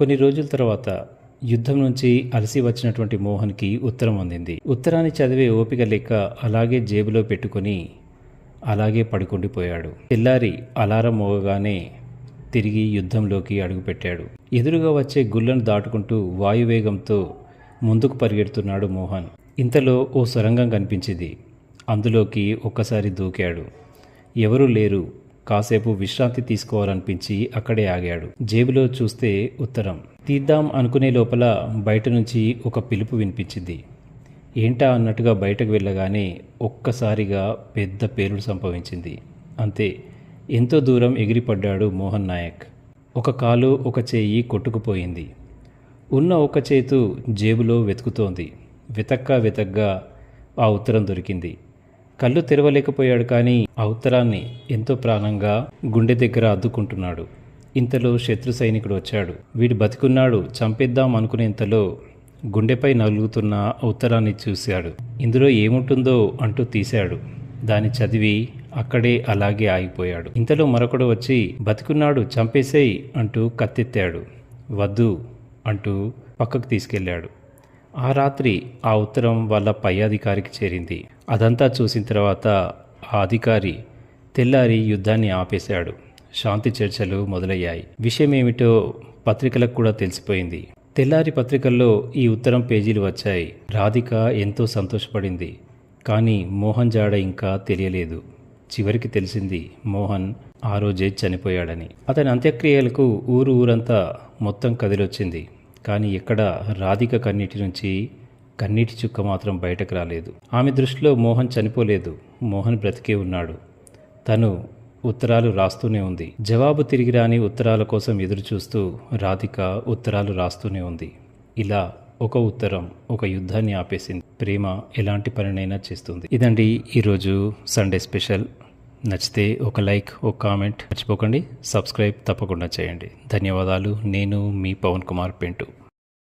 కొన్ని రోజుల తర్వాత యుద్ధం నుంచి అలసి వచ్చినటువంటి మోహన్కి ఉత్తరం అందింది. ఉత్తరాన్ని చదివే ఓపిక లేక అలాగే జేబులో పెట్టుకొని అలాగే పడుకుండిపోయాడు. తెల్లారి అలారం మోగగానే తిరిగి యుద్ధంలోకి అడుగుపెట్టాడు. ఎదురుగా వచ్చే గుళ్ళను దాటుకుంటూ వాయువేగంతో ముందుకు పరిగెడుతున్నాడు మోహన్. ఇంతలో ఓ సొరంగం కనిపించింది. అందులోకి ఒక్కసారి దూకాడు. ఎవరూ లేరు. కాసేపు విశ్రాంతి తీసుకోవాలనిపించి అక్కడే ఆగాడు. జేబులో చూస్తే ఉత్తరం తీద్దాం అనుకునే లోపల బయట నుంచి ఒక పిలుపు వినిపించింది. ఏంటా అన్నట్టుగా బయటకు వెళ్ళగానే ఒక్కసారిగా పెద్ద పేలుడు సంభవించింది. అంతే, ఎంతో దూరం ఎగిరిపడ్డాడు మోహన్ నాయక్. ఒక కాలు ఒక చేయి కొట్టుకుపోయింది. ఉన్న ఒక చేతు జేబులో వెతుకుతోంది. వెతగ్గా ఆ ఉత్తరం దొరికింది. కళ్ళు తెరవలేకపోయాడు, కానీ ఆ ఉత్తరాన్ని ఎంతో ప్రాణంగా గుండె దగ్గర అద్దుకుంటున్నాడు. ఇంతలో శత్రు సైనికుడు వచ్చాడు. వీడు బతికున్నాడు, చంపేద్దాం అనుకునేంతలో గుండెపై నలుగుతున్న ఉత్తరాన్ని చూశాడు. ఇందులో ఏముంటుందో అంటూ తీశాడు. దాన్ని చదివి అక్కడే అలాగే ఆగిపోయాడు. ఇంతలో మరొకడు వచ్చి బతికున్నాడు, చంపేసేయ్ అంటూ కత్తెత్తాడు. వద్దు అంటూ పక్కకు తీసుకెళ్ళాడు. ఆ రాత్రి ఆ ఉత్తరం వాళ్ళ పై అధికారికి చేరింది. అదంతా చూసిన తర్వాత ఆ అధికారి తెల్లారి యుద్ధాన్ని ఆపేశాడు. శాంతి చర్చలు మొదలయ్యాయి. విషయమేమిటో పత్రికలకు కూడా తెలిసిపోయింది. తెల్లారి పత్రికల్లో ఈ ఉత్తరం పేజీలు వచ్చాయి. రాధిక ఎంతో సంతోషపడింది. కానీ మోహన్ జాడ ఇంకా తెలియలేదు. చివరికి తెలిసింది మోహన్ ఆ రోజే చనిపోయాడని. అతని అంత్యక్రియలకు ఊరంతా మొత్తం కదిలొచ్చింది. కానీ ఎక్కడ రాధిక కన్నీటి నుంచి కన్నీటి చుక్క మాత్రం బయటకు రాలేదు. ఆమె దృష్టిలో మోహన్ చనిపోలేదు, మోహన్ బ్రతికే ఉన్నాడు. తను ఉత్తరాలు రాస్తూనే ఉంది. జవాబు తిరిగి రాని ఉత్తరాల కోసం ఎదురుచూస్తూ రాధిక ఉత్తరాలు రాస్తూనే ఉంది. ఇలా ఒక ఉత్తరం ఒక యుద్ధాన్ని ఆపేసింది. ప్రేమ ఎలాంటి పనినైనా చేస్తుంది. ఇదండి ఈరోజు సండే స్పెషల్. నచ్చితే ఒక లైక్, ఒక కామెంట్ మర్చిపోకండి. సబ్స్క్రైబ్ తప్పకుండా చేయండి. ధన్యవాదాలు. నేను మీ పవన్ కుమార్ పెంటు.